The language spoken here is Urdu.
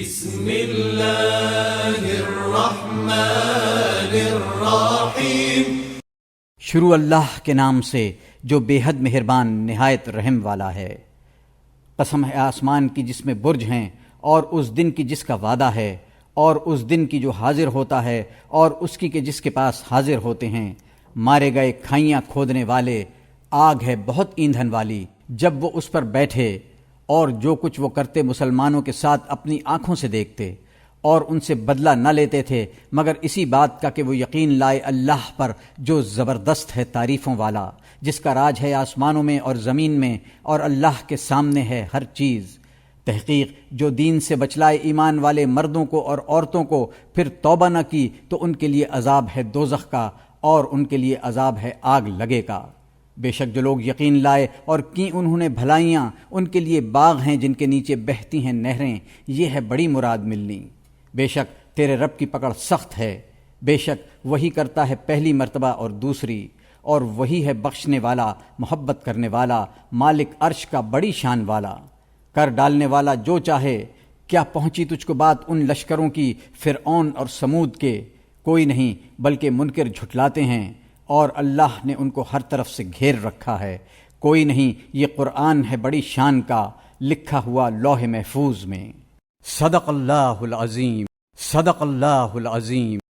بسم اللہ الرحمن الرحیم۔ شروع اللہ کے نام سے جو بے حد مہربان نہایت رحم والا ہے۔ قسم ہے آسمان کی جس میں برج ہیں، اور اس دن کی جس کا وعدہ ہے، اور اس دن کی جو حاضر ہوتا ہے، اور اس کی کہ جس کے پاس حاضر ہوتے ہیں۔ مارے گئے کھائیاں کھودنے والے، آگ ہے بہت ایندھن والی، جب وہ اس پر بیٹھے، اور جو کچھ وہ کرتے مسلمانوں کے ساتھ اپنی آنکھوں سے دیکھتے، اور ان سے بدلہ نہ لیتے تھے مگر اسی بات کا کہ وہ یقین لائے اللہ پر جو زبردست ہے تعریفوں والا، جس کا راج ہے آسمانوں میں اور زمین میں، اور اللہ کے سامنے ہے ہر چیز۔ تحقیق جو دین سے بچلائے ایمان والے مردوں کو اور عورتوں کو، پھر توبہ نہ کی تو ان کے لیے عذاب ہے دوزخ کا، اور ان کے لیے عذاب ہے آگ لگے کا۔ بے شک جو لوگ یقین لائے اور کی انہوں نے بھلائیاں، ان کے لیے باغ ہیں جن کے نیچے بہتی ہیں نہریں، یہ ہے بڑی مراد ملنی۔ بے شک تیرے رب کی پکڑ سخت ہے، بے شک وہی کرتا ہے پہلی مرتبہ اور دوسری، اور وہی ہے بخشنے والا، محبت کرنے والا، مالک عرش کا بڑی شان والا۔ کر ڈالنے والا جو چاہے۔ کیا پہنچی تجھ کو بات ان لشکروں کی فرعون اور سمود کے؟ کوئی نہیں بلکہ منکر جھٹلاتے ہیں، اور اللہ نے ان کو ہر طرف سے گھیر رکھا ہے۔ کوئی نہیں، یہ قرآن ہے بڑی شان کا، لکھا ہوا لوح محفوظ میں۔ صدق اللہ العظیم، صدق اللہ العظیم۔